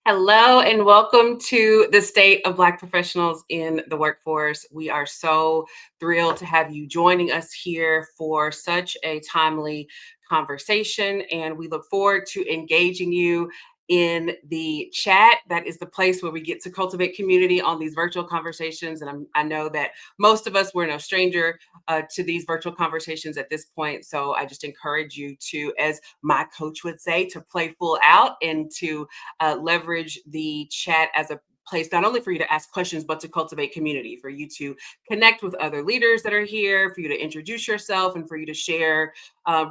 Hello and welcome to the State of Black Professionals in the Workforce. We are so thrilled to have you joining us here for such a timely conversation, and we look forward to engaging you in the chat. That is the place where we get to cultivate community on these virtual conversations, and I know that most of us, we're no stranger to these virtual conversations at this point, so I just encourage you to, as my coach would say, to play full out and to leverage the chat as a place not only for you to ask questions, but to cultivate community, for you to connect with other leaders that are here, for you to introduce yourself, and for you to share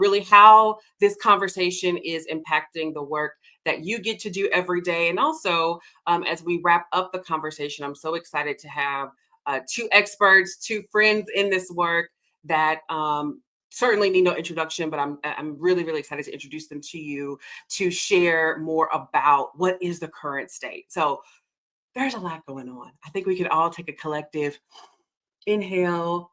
really how this conversation is impacting the work that you get to do every day. And also, as we wrap up the conversation, I'm so excited to have two experts, two friends in this work that certainly need no introduction, but I'm really excited to introduce them to you to share more about what is the current state. So there's a lot going on. I think we could all take a collective inhale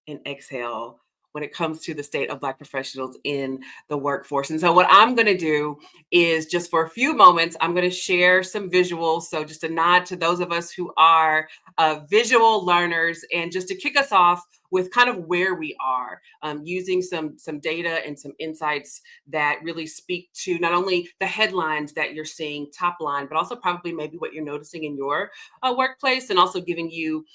and exhale when it comes to the state of Black professionals in the workforce. And so what I'm going to do is, just for a few moments, I'm going to share some visuals. So just a nod to those of us who are visual learners, and just to kick us off with kind of where we are, using some data and some insights that really speak to not only the headlines that you're seeing top line, but also probably maybe what you're noticing in your workplace, and also giving you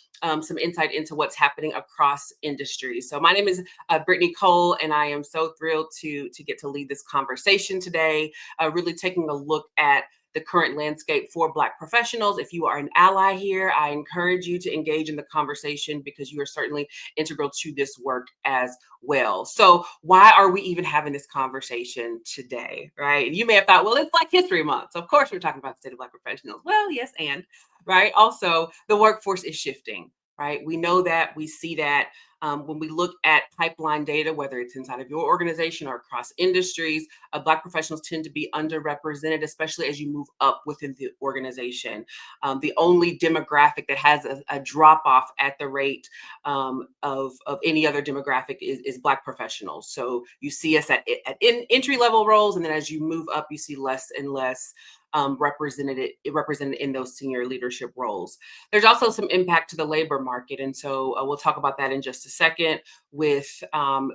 some insight into what's happening across industries. So my name is Brittany Cole, and I am so thrilled to get to lead this conversation today, really taking a look at the current landscape for Black professionals. If you are an ally here, I encourage you to engage in the conversation, because you are certainly integral to this work as well. So why are we even having this conversation today, right? And you may have thought, well, it's Black History Month, so of course we're talking about the state of Black professionals. Well, yes, and right. Also, the workforce is shifting, right? We know that, we see that when we look at pipeline data, whether it's inside of your organization or across industries, Black professionals tend to be underrepresented, especially as you move up within the organization. The only demographic that has a drop off at the rate of any other demographic is Black professionals. So you see us at entry level roles, and then as you move up, you see less and less represented in those senior leadership roles. There's also some impact to the labor market, and so we'll talk about that in just a second, with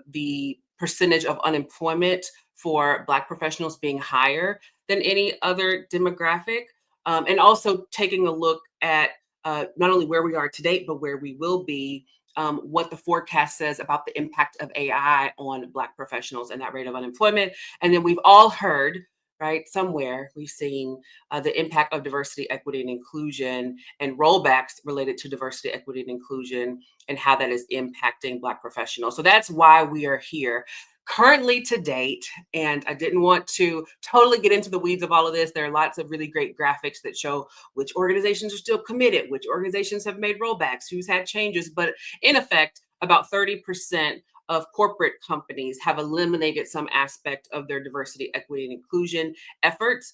the percentage of unemployment for Black professionals being higher than any other demographic, and also taking a look at not only where we are today, but where we will be. What the forecast says about the impact of AI on Black professionals and that rate of unemployment. And then we've all heard, right? Somewhere we've seen the impact of diversity, equity, and inclusion, and rollbacks related to diversity, equity, and inclusion, and how that is impacting Black professionals. So that's why we are here currently to date. And I didn't want to totally get into the weeds of all of this. There are lots of really great graphics that show which organizations are still committed, which organizations have made rollbacks, who's had changes. But in effect, about 30% of corporate companies have eliminated some aspect of their diversity, equity, and inclusion efforts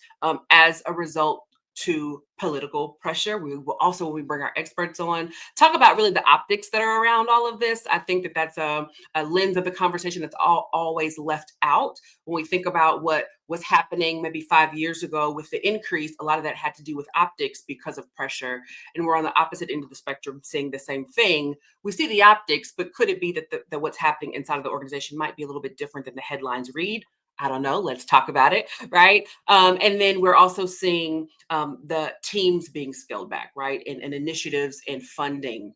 as a result to political pressure. We will also, when we bring our experts on, talk about really the optics that are around all of this. I think that that's a lens of the conversation that's always left out when we think about what was happening maybe 5 years ago with the increase. A lot of that had to do with optics because of pressure, and we're on the opposite end of the spectrum seeing the same thing. We see the optics, but could it be that what's happening inside of the organization might be a little bit different than the headlines read? I don't know. Let's talk about it, right? And then we're also seeing the teams being scaled back, right? And initiatives and funding.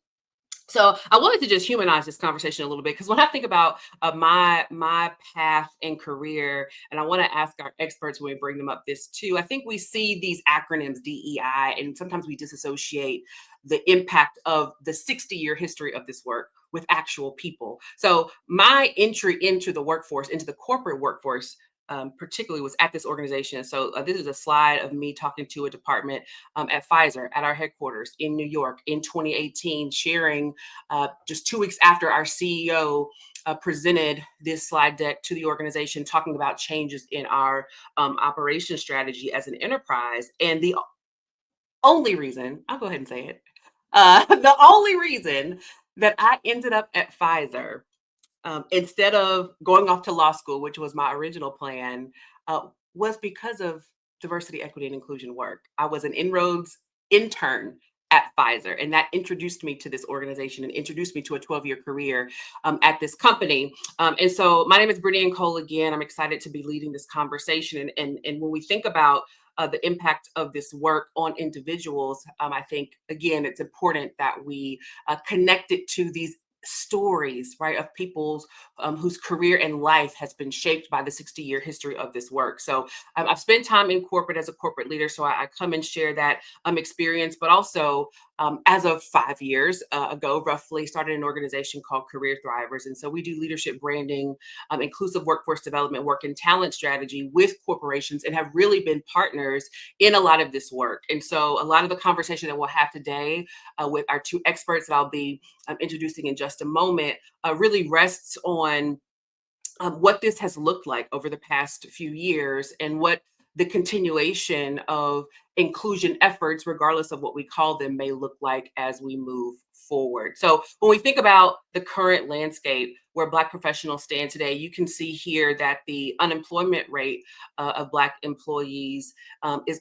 So I wanted to just humanize this conversation a little bit, because when I think about my path and career, and I want to ask our experts when we bring them up this too, I think we see these acronyms DEI, and sometimes we disassociate the impact of the 60-year history of this work with actual people. So my entry into the workforce, into the corporate workforce, particularly was at this organization. So this is a slide of me talking to a department at Pfizer at our headquarters in New York in 2018, sharing just 2 weeks after our CEO presented this slide deck to the organization, talking about changes in our operation strategy as an enterprise. And the only reason, I'll go ahead and say it, the only reason that I ended up at Pfizer instead of going off to law school, which was my original plan, was because of diversity, equity, and inclusion work. I was an inroads intern at Pfizer, and that introduced me to this organization and introduced me to a 12-year career at this company. And so, my name is Brittany Cole again. I'm excited to be leading this conversation. And when we think about the impact of this work on individuals, I think, again, it's important that we connect it to these stories, right, of people's whose career and life has been shaped by the 60-year history of this work. So I've spent time in corporate as a corporate leader, so I come and share that experience, but also as of 5 years ago, roughly, started an organization called Career Thrivers. And so we do leadership branding, inclusive workforce development work, and talent strategy with corporations, and have really been partners in a lot of this work. And so a lot of the conversation that we'll have today with our two experts that I'll be introducing in just a moment really rests on what this has looked like over the past few years and what the continuation of inclusion efforts, regardless of what we call them, may look like as we move forward. So, when we think about the current landscape where Black professionals stand today, you can see here that the unemployment rate of Black employees is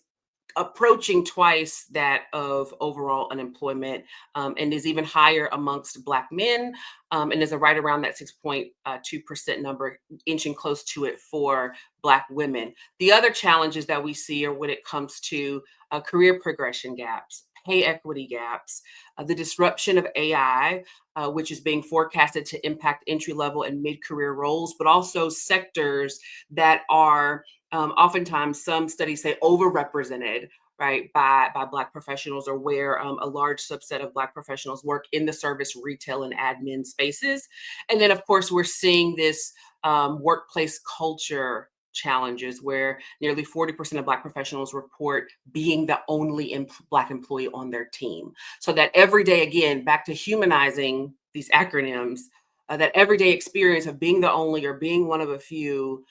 approaching twice that of overall unemployment, and is even higher amongst Black men, and is right around that 6.2% number, inching close to it for Black women. The other challenges that we see are when it comes to career progression gaps, pay equity gaps, the disruption of AI, which is being forecasted to impact entry level and mid career roles, but also sectors that are oftentimes, some studies say, overrepresented, right, by Black professionals, or where a large subset of Black professionals work in the service, retail, and admin spaces. And then, of course, we're seeing this workplace culture challenges where nearly 40% of Black professionals report being the only Black employee on their team. So that every day, again, back to humanizing these acronyms, that everyday experience of being the only or being one of a few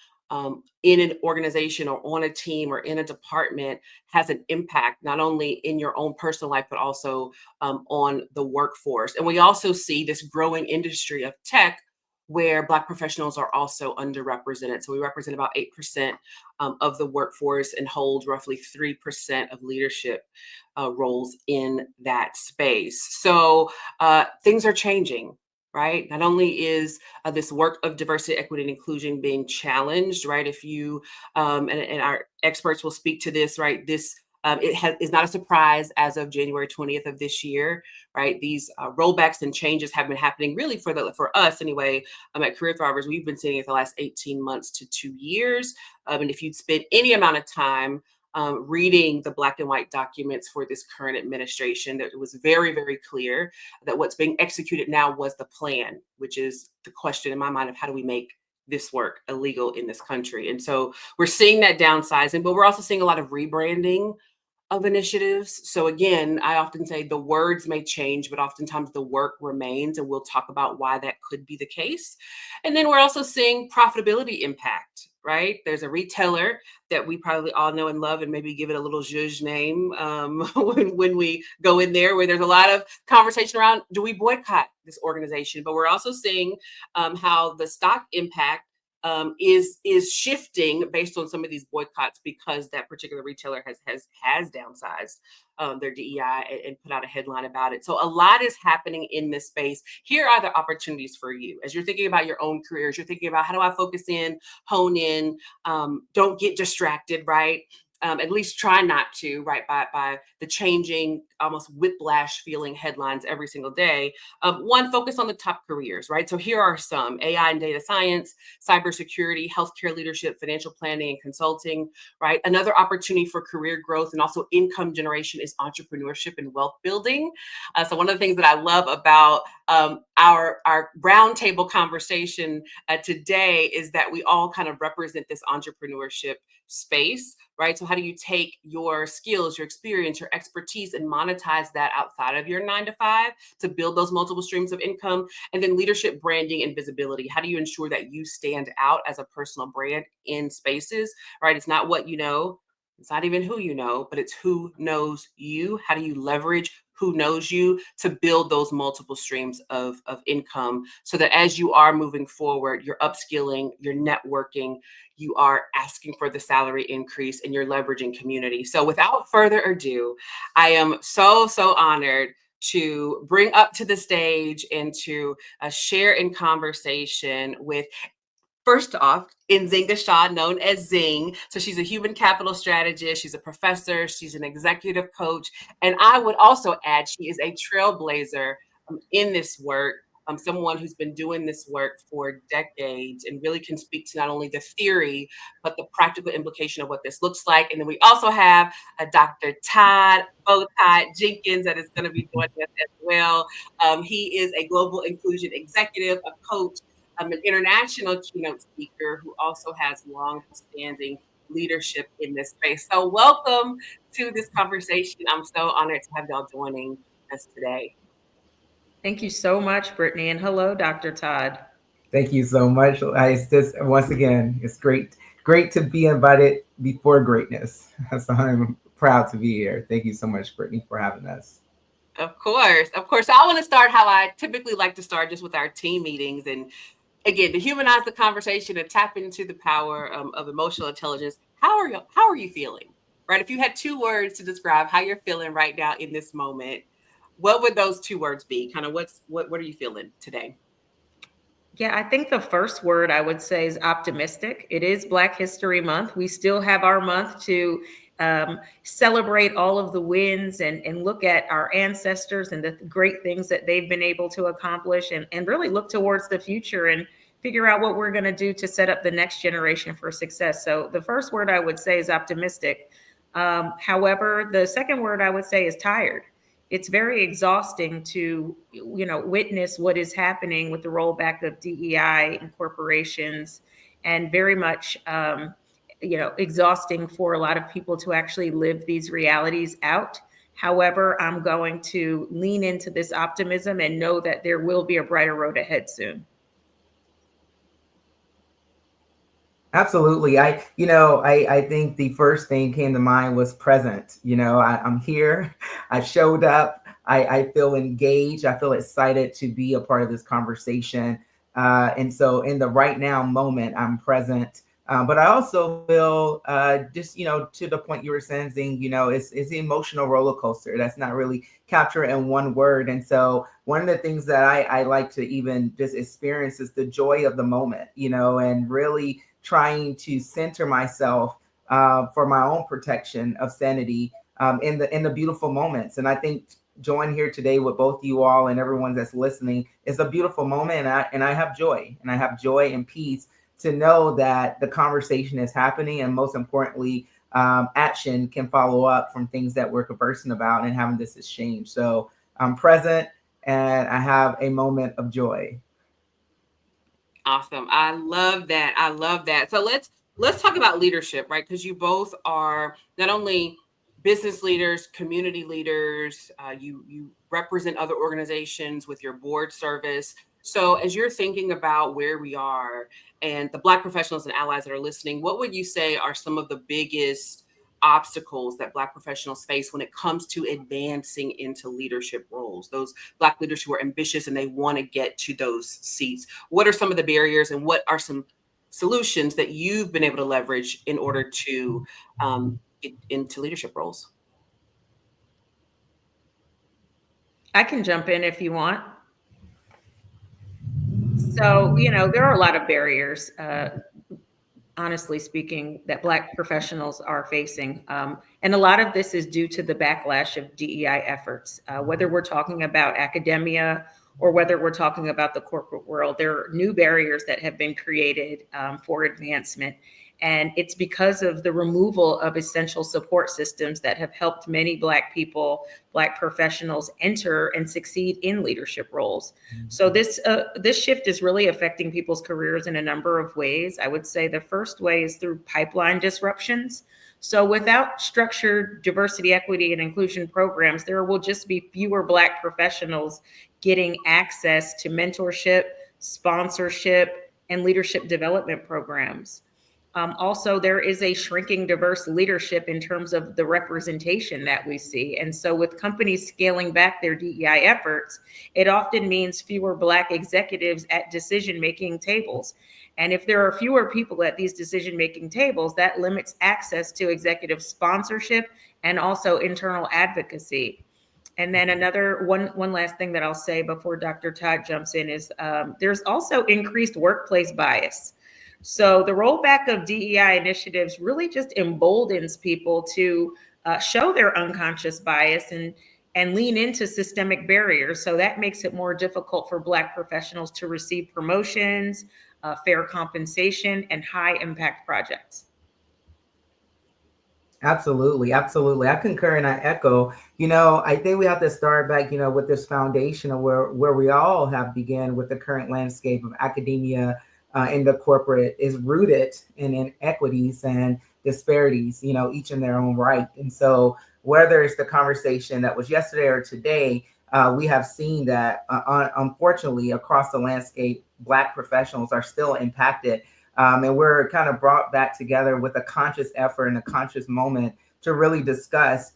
in an organization or on a team or in a department has an impact not only in your own personal life, but also on the workforce. And we also see this growing industry of tech where Black professionals are also underrepresented. So we represent about 8% of the workforce and hold roughly 3% of leadership roles in that space. So things are changing, right? Not only is this work of diversity, equity, and inclusion being challenged, right? If you, and our experts will speak to this, right? This is not a surprise as of January 20th of this year, right? These rollbacks and changes have been happening really for us anyway. At Career Thrivers, we've been seeing it the last 18 months to 2 years. And if you'd spend any amount of time reading the black and white documents for this current administration, that it was very, very clear that what's being executed now was the plan, which is the question in my mind of how do we make this work illegal in this country. And so we're seeing that downsizing, but we're also seeing a lot of rebranding of initiatives. So again, I often say the words may change, but oftentimes the work remains, and we'll talk about why that could be the case. And then we're also seeing profitability impact, right? There's a retailer that we probably all know and love, and maybe give it a little zhuzh name when we go in there, where there's a lot of conversation around, do we boycott this organization? But we're also seeing how the stock impact is shifting based on some of these boycotts, because that particular retailer has downsized their DEI and put out a headline about it. So a lot is happening in this space. Here are the opportunities for you as you're thinking about your own careers. You're thinking about, how do I focus in, hone in, don't get distracted, right? at least try not to, right, by the changing, almost whiplash feeling headlines every single day. One, focus on the top careers, right? So here are some: AI and data science, cybersecurity, healthcare leadership, financial planning and consulting, right? Another opportunity for career growth and also income generation is entrepreneurship and wealth building. So one of the things that I love about our roundtable conversation today is that we all kind of represent this entrepreneurship space, right? So how do you take your skills, your experience, your expertise, and monetize that outside of your 9 to 5 to build those multiple streams of income? And then leadership, branding, and visibility. How do you ensure that you stand out as a personal brand in spaces, right? It's not what you know, it's not even who you know, but it's who knows you. How do you leverage who knows you to build those multiple streams of income so that as you are moving forward, you're upskilling, you're networking, you are asking for the salary increase, and you're leveraging community. So without further ado, I am so honored to bring up to the stage and to share in conversation with, first off, Nzinga Shaw, known as Zing. So she's a human capital strategist, she's a professor, she's an executive coach, and I would also add she is a trailblazer in this work. Someone who's been doing this work for decades and really can speak to not only the theory, but the practical implication of what this looks like. And then we also have a Dr. Todd Bowtie Jenkins that is going to be joining us as well. He is a global inclusion executive, a coach, an international keynote speaker who also has long-standing leadership in this space. So welcome to this conversation. I'm so honored to have y'all joining us today. Thank you so much, Brittany, and hello, Dr. Todd. Thank you so much. It's just once again, it's great to be invited before greatness. So I'm proud to be here. Thank you so much, Brittany, for having us. Of course, of course. So I want to start how I typically like to start, just with our team meetings, and again to humanize the conversation and tap into the power of emotional intelligence. How are you feeling? Right? If you had 2 words to describe how you're feeling right now in this moment, what would those 2 words be? Kind of what are you feeling today? Yeah, I think the first word I would say is optimistic. It is Black History Month. We still have our month to celebrate all of the wins and look at our ancestors and the great things that they've been able to accomplish and really look towards the future and figure out what we're going to do to set up the next generation for success. So the first word I would say is optimistic. However, the second word I would say is tired. It's very exhausting to witness what is happening with the rollback of DEI in corporations, and very much exhausting for a lot of people to actually live these realities out. However, I'm going to lean into this optimism and know that there will be a brighter road ahead soon. Absolutely. I think the first thing came to mind was present. I'm here. I showed up. I feel engaged. I feel excited to be a part of this conversation. And so in the right now moment, I'm present. But I also feel just, to the point you were saying, Zing, it's the emotional roller coaster that's not really captured in one word. And so one of the things that I like to even just experience is the joy of the moment, and really trying to center myself for my own protection of sanity in the beautiful moments. And I think join here today with both you all and everyone that's listening is a beautiful moment, and I have joy, and I have joy and peace to know that the conversation is happening, and most importantly, action can follow up from things that we're conversing about and having this exchange. So I'm present, and I have a moment of joy. Awesome. I love that. I love that. So let's talk about leadership, right? Because you both are not only business leaders, community leaders. You represent other organizations with your board service. So as you're thinking about where we are and the Black professionals and allies that are listening, what would you say are some of the biggest obstacles that Black professionals face when it comes to advancing into leadership roles? Those Black leaders who are ambitious and they want to get to those seats. What are some of the barriers, and what are some solutions that you've been able to leverage in order to get into leadership roles? I can jump in if you want. So, there are a lot of barriers. honestly speaking, that Black professionals are facing. And a lot of this is due to the backlash of DEI efforts. Whether we're talking about academia or whether we're talking about the corporate world, there are new barriers that have been created for advancement. And it's because of the removal of essential support systems that have helped many Black people, Black professionals enter and succeed in leadership roles. So this shift is really affecting people's careers in a number of ways. I would say the first way is through pipeline disruptions. So without structured diversity, equity, and inclusion programs, there will just be fewer Black professionals getting access to mentorship, sponsorship, and leadership development programs. Also, there is a shrinking diverse leadership in terms of the representation that we see. And so with companies scaling back their DEI efforts, it often means fewer Black executives at decision-making tables. And if there are fewer people at these decision-making tables, that limits access to executive sponsorship and also internal advocacy. And then another one last thing that I'll say before Dr. Todd jumps in is there's also increased workplace bias. So the rollback of DEI initiatives really just emboldens people to show their unconscious bias and lean into systemic barriers. So that makes it more difficult for Black professionals to receive promotions, fair compensation, and high impact projects. Absolutely, absolutely. I concur and I echo. I think we have to start back, with this foundation of where we all have began with the current landscape of academia in the corporate is rooted in inequities and disparities, each in their own right. And so whether it's the conversation that was yesterday or today, we have seen that unfortunately across the landscape, Black professionals are still impacted. And we're kind of brought back together with a conscious effort and a conscious moment to really discuss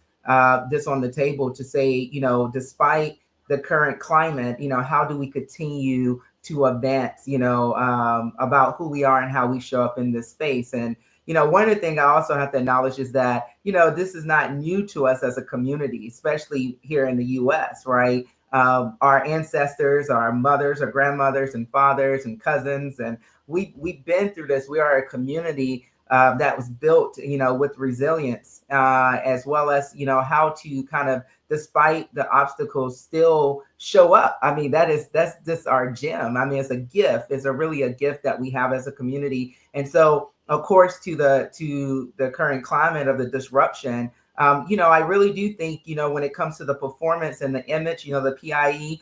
this on the table to say, despite the current climate, how do we continue to advance, about who we are and how we show up in this space. And, one of the things I also have to acknowledge is that, this is not new to us as a community, especially here in the US, right? Our ancestors, our mothers, our grandmothers and fathers and cousins, and we've been through this. We are a community that was built, with resilience, as well as, how to kind of, despite the obstacles, still show up. I mean, that's just our gem. I mean, it's a gift. It's really a gift that we have as a community. And so, of course, to the current climate of the disruption, I really do think, when it comes to the performance and the image, the PIE,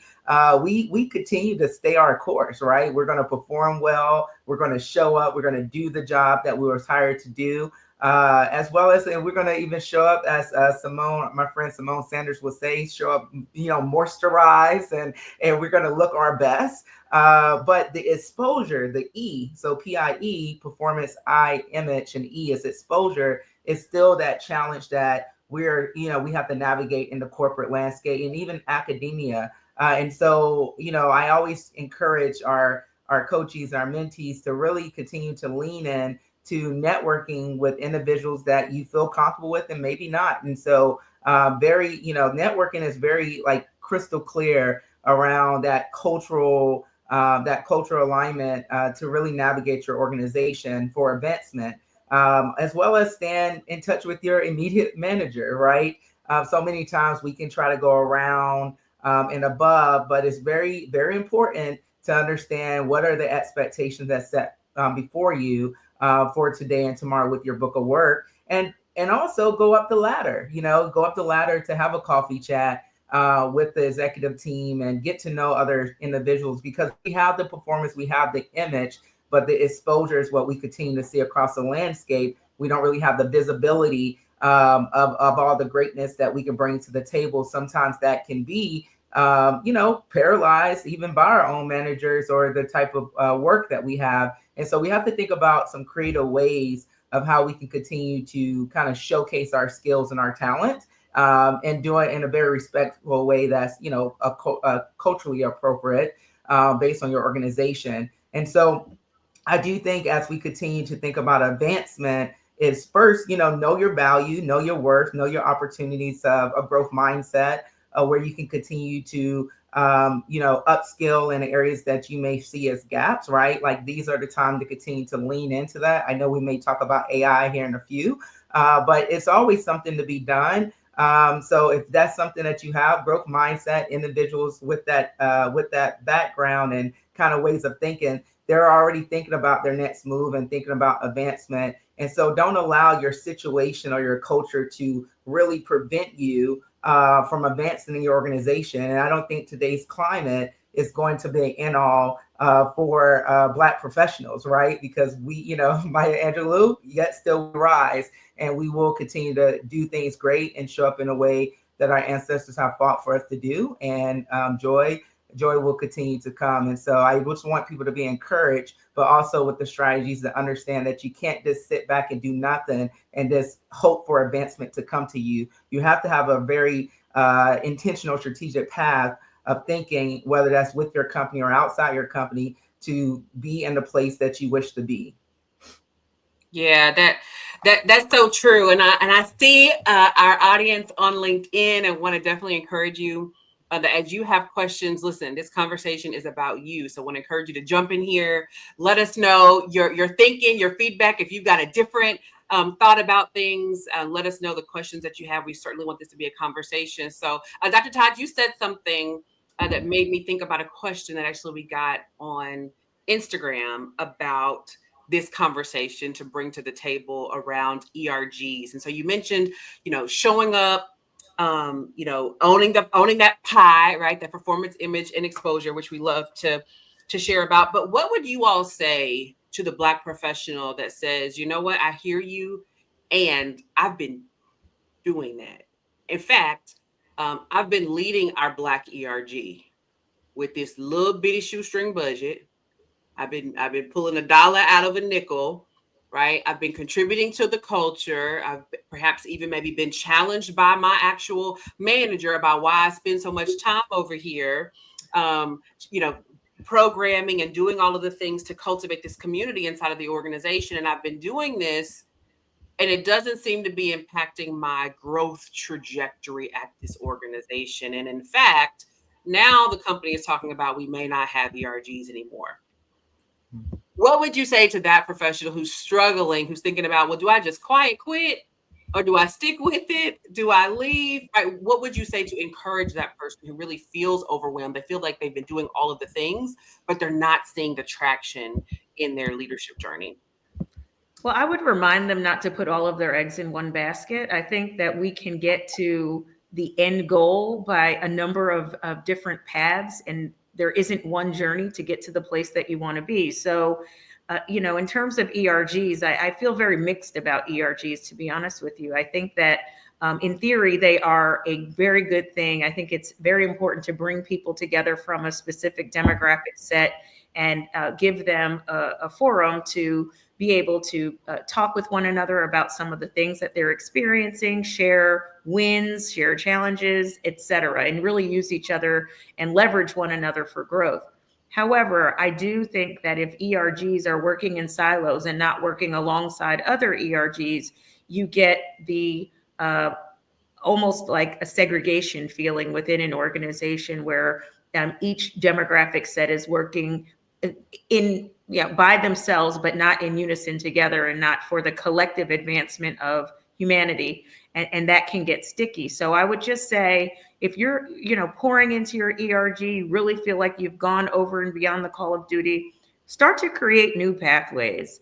we continue to stay our course, right? We're going to perform well. We're going to show up. We're going to do the job that we were hired to do, as well as, and we're going to even show up as my friend Simone Sanders would say, show up, moisturized, and we're going to look our best. But the exposure, the E, so PIE, performance, I, image, and E is exposure, is still that challenge that we have to navigate in the corporate landscape and even academia. And so, I always encourage our coaches, our mentees to really continue to lean in to networking with individuals that you feel comfortable with and maybe not. And so networking is very crystal clear around that cultural alignment to really navigate your organization for advancement. As well as stand in touch with your immediate manager, right? So many times we can try to go around and above, but it's very, very important to understand what are the expectations that's set before you for today and tomorrow with your book of work, and also go up the ladder, to have a coffee chat with the executive team and get to know other individuals, because we have the performance, we have the image, but the exposure is what we continue to see across the landscape. We don't really have the visibility of all the greatness that we can bring to the table. Sometimes that can be, paralyzed even by our own managers or the type of work that we have. And so we have to think about some creative ways of how we can continue to kind of showcase our skills and our talent, and do it in a very respectful way that's, culturally appropriate based on your organization. And so I do think as we continue to think about advancement, is first, know your value, know your worth, know your opportunities of a growth mindset, where you can continue to upskill in areas that you may see as gaps, right? Like these are the time to continue to lean into that. I know we may talk about AI here in a few, but it's always something to be done. So if that's something that you have, growth mindset, individuals with that background and kind of ways of thinking, they're already thinking about their next move and thinking about advancement. And so don't allow your situation or your culture to really prevent you from advancing in your organization. And I don't think today's climate is going to be in all for Black professionals, right? Because we, Maya Angelou, yet still rise, and we will continue to do things great and show up in a way that our ancestors have fought for us to do. And joy will continue to come. And so I just want people to be encouraged, but also with the strategies to understand that you can't just sit back and do nothing and just hope for advancement to come to you. You have to have a very intentional, strategic path of thinking, whether that's with your company or outside your company, to be in the place that you wish to be. Yeah, that's so true. And I see our audience on LinkedIn and want to definitely encourage you that as you have questions, listen, this conversation is about you. So I want to encourage you to jump in here. Let us know your thinking, your feedback. If you've got a different thought about things, let us know the questions that you have. We certainly want this to be a conversation. So Dr. Todd, you said something that made me think about a question that actually we got on Instagram about this conversation to bring to the table around ERGs. And so you mentioned, showing up, owning that pie, right? That performance, image, and exposure, which we love to share about. But what would you all say to the Black professional that says, you know what, I hear you, and I've been doing that. In fact, I've been leading our Black ERG with this little bitty shoestring budget. I've been pulling a dollar out of a nickel, right? I've been contributing to the culture. I've perhaps even maybe been challenged by my actual manager about why I spend so much time over here, programming and doing all of the things to cultivate this community inside of the organization. And I've been doing this, and it doesn't seem to be impacting my growth trajectory at this organization. And in fact, now the company is talking about we may not have ERGs anymore. What would you say to that professional who's struggling, who's thinking about, well, do I just quiet quit, or do I stick with it? Do I leave? Right? What would you say to encourage that person who really feels overwhelmed? They feel like they've been doing all of the things, but they're not seeing the traction in their leadership journey. Well, I would remind them not to put all of their eggs in one basket. I think that we can get to the end goal by a number of different paths, and there isn't one journey to get to the place that you want to be. So, in terms of ERGs, I feel very mixed about ERGs, to be honest with you. I think that in theory, they are a very good thing. I think it's very important to bring people together from a specific demographic set and give them a forum to be able to talk with one another about some of the things that they're experiencing, share wins, share challenges, et cetera, and really use each other and leverage one another for growth. However, I do think that if ERGs are working in silos and not working alongside other ERGs, you get the almost like a segregation feeling within an organization where each demographic set is working by themselves, but not in unison together and not for the collective advancement of humanity. And that can get sticky. So I would just say, if you're, pouring into your ERG, really feel like you've gone over and beyond the call of duty, start to create new pathways.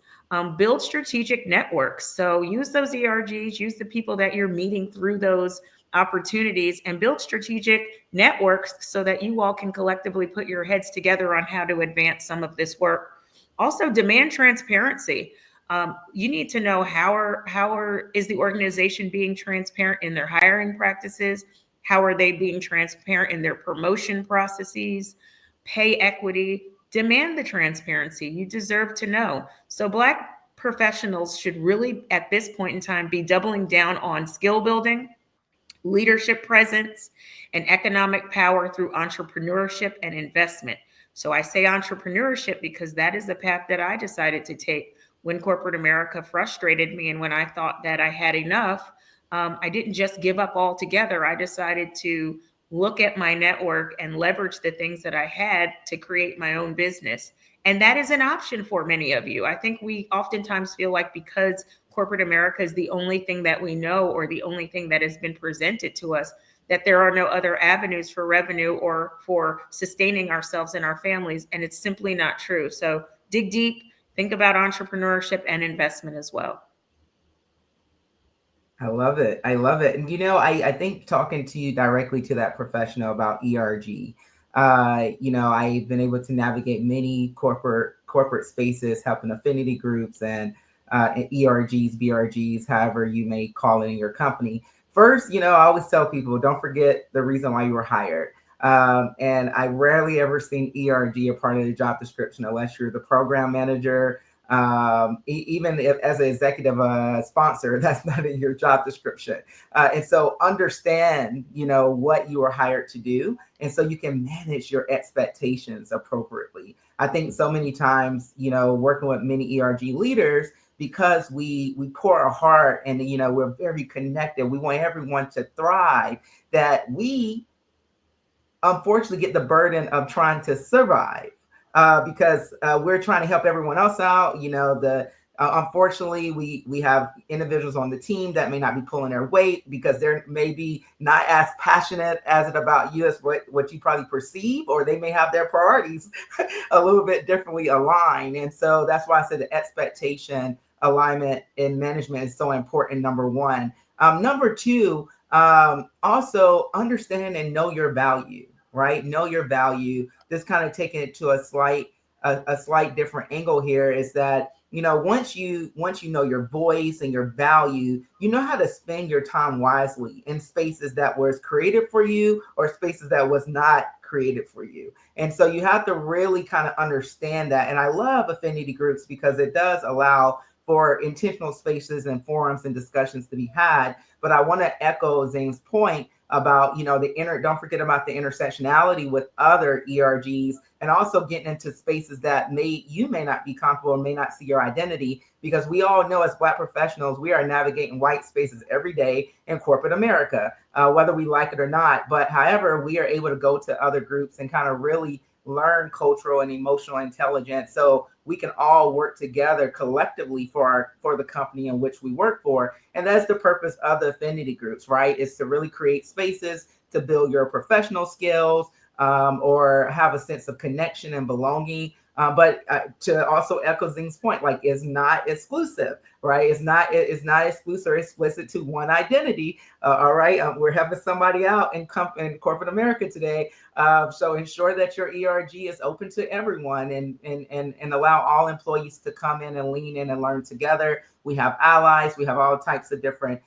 Build strategic networks. So use those ERGs, use the people that you're meeting through those opportunities, and build strategic networks so that you all can collectively put your heads together on how to advance some of this work. Also, demand transparency. You need to know how is the organization being transparent in their hiring practices? How are they being transparent in their promotion processes? Pay equity. Demand the transparency. You deserve to know. So Black professionals should really, at this point in time, be doubling down on skill building, leadership presence, and economic power through entrepreneurship and investment. So I say entrepreneurship because that is the path that I decided to take when corporate America frustrated me. And when I thought that I had enough, I didn't just give up altogether. I decided to look at my network and leverage the things that I had to create my own business. And that is an option for many of you. I think we oftentimes feel like because corporate America is the only thing that we know or the only thing that has been presented to us, that there are no other avenues for revenue or for sustaining ourselves and our families. And it's simply not true. So dig deep, think about entrepreneurship and investment as well. I love it. I love it. And I think talking to you directly to that professional about ERG, I've been able to navigate many corporate spaces, helping affinity groups and ERGs, BRGs, however you may call it in your company. First, I always tell people, don't forget the reason why you were hired. And I rarely ever seen ERG a part of the job description unless you're the program manager. Even if as an executive sponsor, that's not in your job description. And so understand, what you are hired to do. And so you can manage your expectations appropriately. I think so many times, working with many ERG leaders, because we pour our heart and, we're very connected, we want everyone to thrive, that we unfortunately get the burden of trying to survive. Because we're trying to help everyone else out. Unfortunately, we have individuals on the team that may not be pulling their weight because they're maybe not as passionate as it about you as what you probably perceive, or they may have their priorities a little bit differently aligned. And so that's why I said the expectation alignment in management is so important, number one. Number two, also understand and know your value, right? Know your value. Just kind of taking it to a slight different angle here is that, once you know your voice and your value, you know how to spend your time wisely in spaces that was created for you or spaces that was not created for you. And so you have to really kind of understand that. And I love affinity groups because it does allow for intentional spaces and forums and discussions to be had. But I want to echo Zane's point about, don't forget about the intersectionality with other ERGs, and also getting into spaces that you may not be comfortable and may not see your identity, because we all know as Black professionals, we are navigating white spaces every day in corporate America, whether we like it or not. But however, we are able to go to other groups and kind of really learn cultural and emotional intelligence, so we can all work together collectively for the company in which we work for. And that's the purpose of the affinity groups, right? Is to really create spaces to build your professional skills, or have a sense of connection and belonging. But to also echo Zing's point, like, it's not exclusive, right? It's not exclusive or explicit to one identity. All right, we're having somebody out in corporate America today. So ensure that your ERG is open to everyone, and allow all employees to come in and lean in and learn together. We have allies. We have all types of different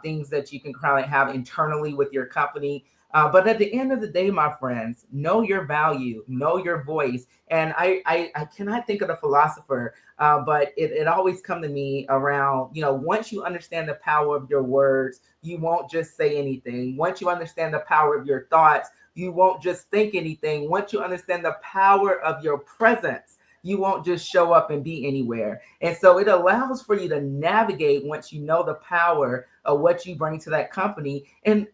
things that you can kind of have internally with your company. But at the end of the day, my friends, know your value, know your voice. And I cannot think of the philosopher, but it always come to me around, once you understand the power of your words, you won't just say anything. Once you understand the power of your thoughts, you won't just think anything. Once you understand the power of your presence, you won't just show up and be anywhere. And so it allows for you to navigate once you know the power of what you bring to that company. And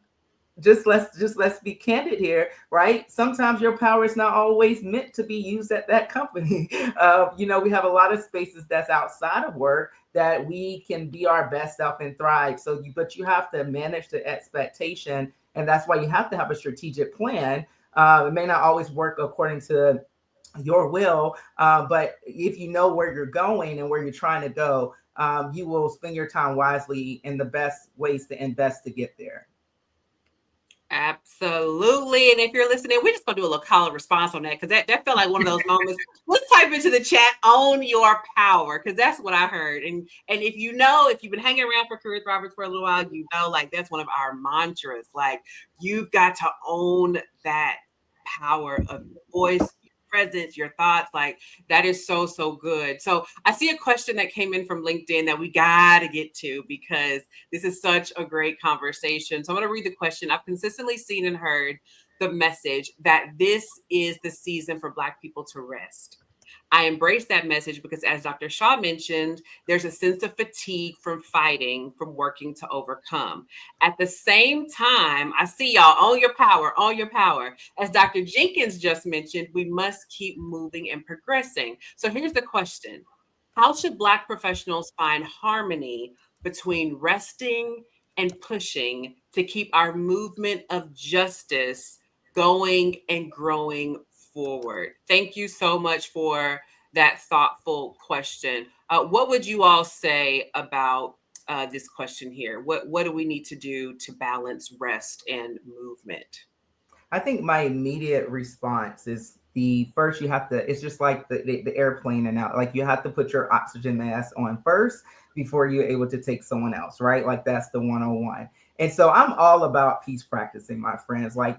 let's be candid here, right? Sometimes your power is not always meant to be used at that company. We have a lot of spaces that's outside of work that we can be our best self and thrive. But you have to manage the expectation, and that's why you have to have a strategic plan. It may not always work according to your will, but if you know where you're going and where you're trying to go, you will spend your time wisely in the best ways to invest to get there. Absolutely. And if you're listening, we're just going to do a little call and response on that, because that felt like one of those moments. Let's type into the chat, own your power, because that's what I heard. And if you've been hanging around for Career Thrivers for a little while, like, that's one of our mantras. Like, you've got to own that power of your voice, presence, your thoughts. Like, that is so, so good. So I see a question that came in from LinkedIn that we got to get to, because this is such a great conversation. So I'm going to read the question. I've consistently seen and heard the message that this is the season for Black people to rest. I embrace that message because, as Dr. Shaw mentioned, there's a sense of fatigue from fighting, from working to overcome. At the same time, I see y'all on your power, on your power. As Dr. Jenkins just mentioned, we must keep moving and progressing. So here's the question: how should Black professionals find harmony between resting and pushing to keep our movement of justice going and growing forward? Thank you so much for that thoughtful question. What would you all say about this question here? What do we need to do to balance rest and movement? I think my immediate response is the first you have to, it's just like the airplane and out, like you have to put your oxygen mask on first before you're able to take someone else, right? Like that's the 101. And so I'm all about peace practicing, my friends. Like,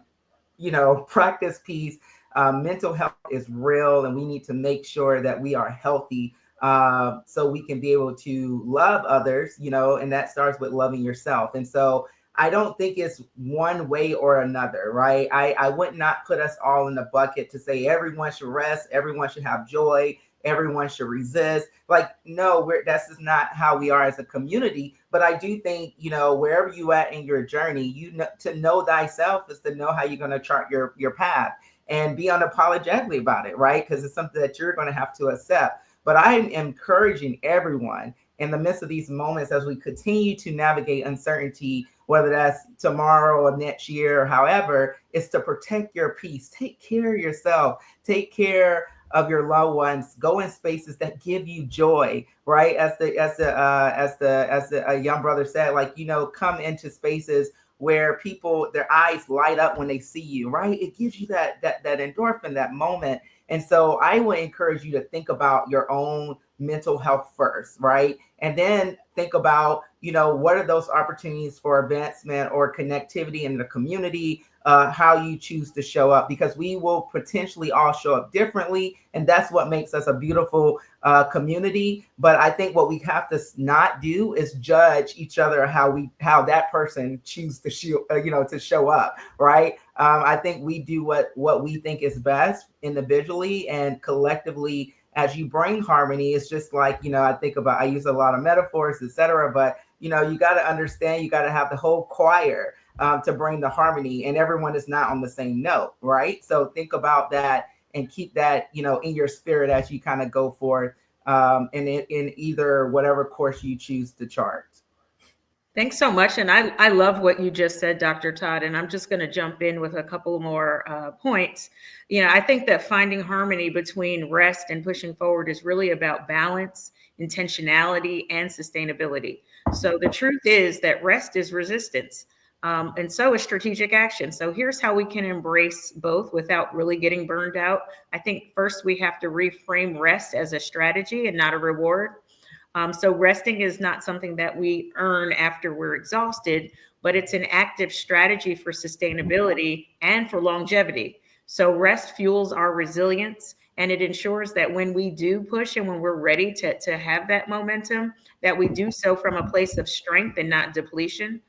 practice peace. Mental health is real, and we need to make sure that we are healthy so we can be able to love others, and that starts with loving yourself. And so I don't think it's one way or another, right? I would not put us all in the bucket to say everyone should rest, everyone should have joy, everyone should resist. Like, no, that's just not how we are as a community. But I do think, wherever you at in your journey, to know thyself is to know how you're going to chart your path and be unapologetically about it, right? Because it's something that you're going to have to accept. But I am encouraging everyone in the midst of these moments as we continue to navigate uncertainty, whether that's tomorrow or next year or however, is to protect your peace. Take care of yourself. Take care of your loved ones. Go in spaces that give you joy, right? As the young brother said, like, come into spaces where people, their eyes light up when they see you, right? It gives you that endorphin, that moment. And so I would encourage you to think about your own mental health first, right? And then think about, what are those opportunities for advancement or connectivity in the community, how you choose to show up, because we will potentially all show up differently. And that's what makes us a beautiful community. But I think what we have to not do is judge each other how that person chooses to show up, right? I think we do what we think is best individually, and collectively as you bring harmony. It's just like, I use a lot of metaphors, etc. But, you got to understand, you got to have the whole choir to bring the harmony, and everyone is not on the same note, right? So think about that and keep that, in your spirit as you kind of go forth in either whatever course you choose to chart. Thanks so much. And I love what you just said, Dr. Todd. And I'm just going to jump in with a couple more points. I think that finding harmony between rest and pushing forward is really about balance, intentionality, and sustainability. So the truth is that rest is resistance. And so is strategic action. So here's how we can embrace both without really getting burned out. I think first we have to reframe rest as a strategy and not a reward. So resting is not something that we earn after we're exhausted, but it's an active strategy for sustainability and for longevity. So rest fuels our resilience, and it ensures that when we do push and when we're ready to have that momentum, that we do so from a place of strength and not depletion.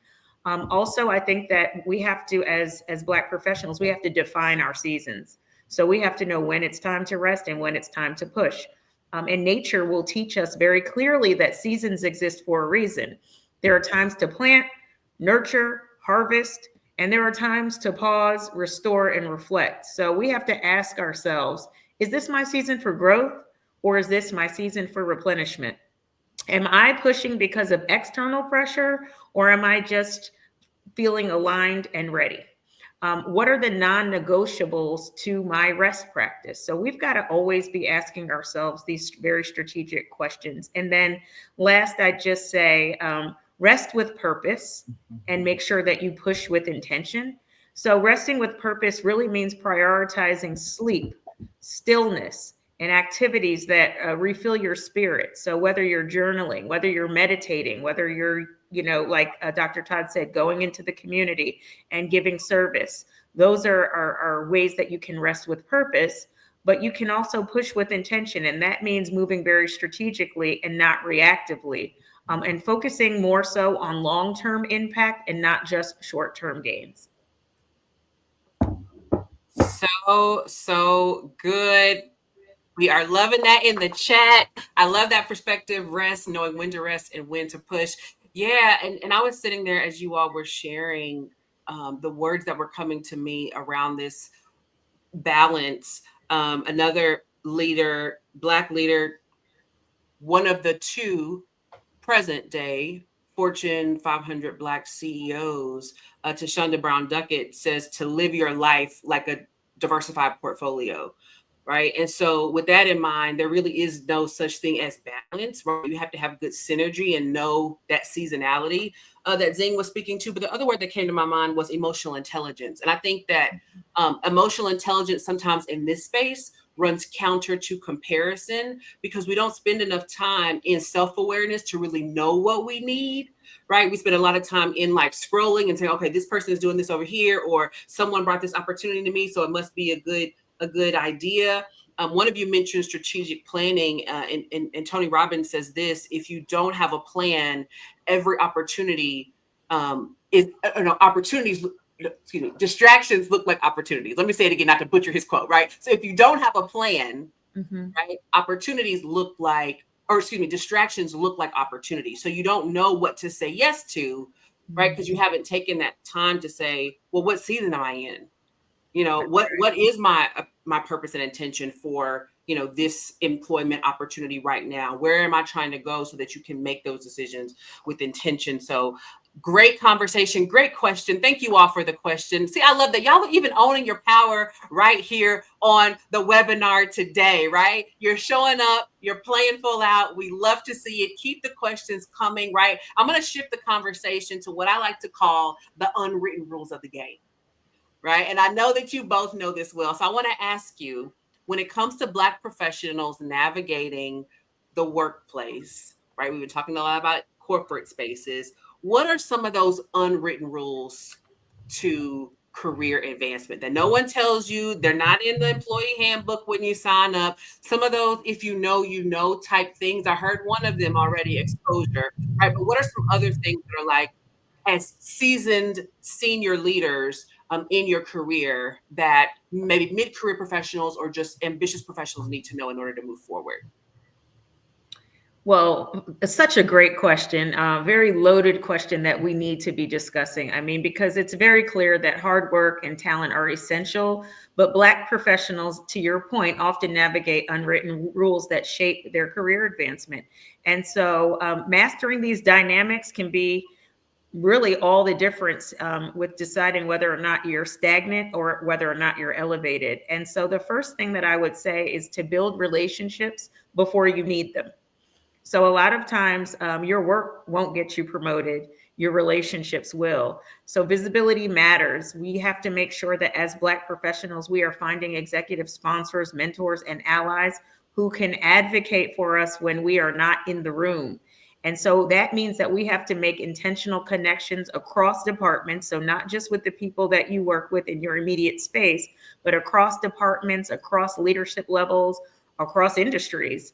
Also, I think that we have to, as Black professionals, we have to define our seasons. So we have to know when it's time to rest and when it's time to push. And nature will teach us very clearly that seasons exist for a reason. There are times to plant, nurture, harvest, and there are times to pause, restore, and reflect. So we have to ask ourselves, is this my season for growth, or is this my season for replenishment? Am I pushing because of external pressure, or am I just feeling aligned and ready? What are the non-negotiables to my rest practice? So we've got to always be asking ourselves these very strategic questions. And then last, I'd just say rest with purpose and make sure that you push with intention. So resting with purpose really means prioritizing sleep, stillness, and activities that refill your spirit. So whether you're journaling, whether you're meditating, whether you're, like Dr. Todd said, going into the community and giving service, those are ways that you can rest with purpose, but you can also push with intention. And that means moving very strategically and not reactively, and focusing more so on long-term impact and not just short-term gains. So good. We are loving that in the chat. I love that perspective. Rest, knowing when to rest and when to push. Yeah. And I was sitting there as you all were sharing the words that were coming to me around this balance. Another leader, Black leader, one of the two present day Fortune 500 Black CEOs, Tashonda Brown Duckett, says to live your life like a diversified portfolio, right? And so, with that in mind, there really is no such thing as balance, right? You have to have good synergy and know that seasonality that Zing was speaking to. But the other word that came to my mind was emotional intelligence. And I think that emotional intelligence sometimes in this space runs counter to comparison because we don't spend enough time in self-awareness to really know what we need, right? We spend a lot of time in like scrolling and saying, okay, this person is doing this over here, or someone brought this opportunity to me, so it must be a good idea. One of you mentioned strategic planning, and Tony Robbins says this: if you don't have a plan, every opportunity is opportunities. Excuse me, distractions look like opportunities. Let me say it again, not to butcher his quote, right? So if you don't have a plan, right, opportunities look like, or excuse me, distractions look like opportunities. So you don't know what to say yes to, right? Because you haven't taken that time to say, well, what season am I in? What is my purpose and intention for this employment opportunity right now? Where am I trying to go, so that you can make those decisions with intention? So great conversation, great question. Thank you all for the question. See, I love that y'all are even owning your power right here on the webinar today, right? You're showing up, you're playing full out. We love to see it. Keep the questions coming, right? I'm going to shift the conversation to what I like to call the unwritten rules of the game. Right. And I know that you both know this well. So I want to ask you, when it comes to Black professionals navigating the workplace, right? We've been talking a lot about corporate spaces. What are some of those unwritten rules to career advancement that no one tells you? They're not in the employee handbook when you sign up. Some of those, if you know type things. I heard one of them already, exposure, right? But what are some other things that are like, as seasoned senior leaders in your career, that maybe mid-career professionals or just ambitious professionals need to know in order to move forward? Well, it's such a great question, very loaded question that we need to be discussing. I mean, because it's very clear that hard work and talent are essential, but Black professionals, to your point, often navigate unwritten rules that shape their career advancement. And so mastering these dynamics can be really all the difference with deciding whether or not you're stagnant or whether or not you're elevated. And so the first thing that I would say is to build relationships before you need them. So a lot of times your work won't get you promoted, your relationships will. So visibility matters. We have to make sure that as Black professionals, we are finding executive sponsors, mentors, and allies who can advocate for us when we are not in the room. And so that means that we have to make intentional connections across departments. So not just with the people that you work with in your immediate space, but across departments, across leadership levels, across industries.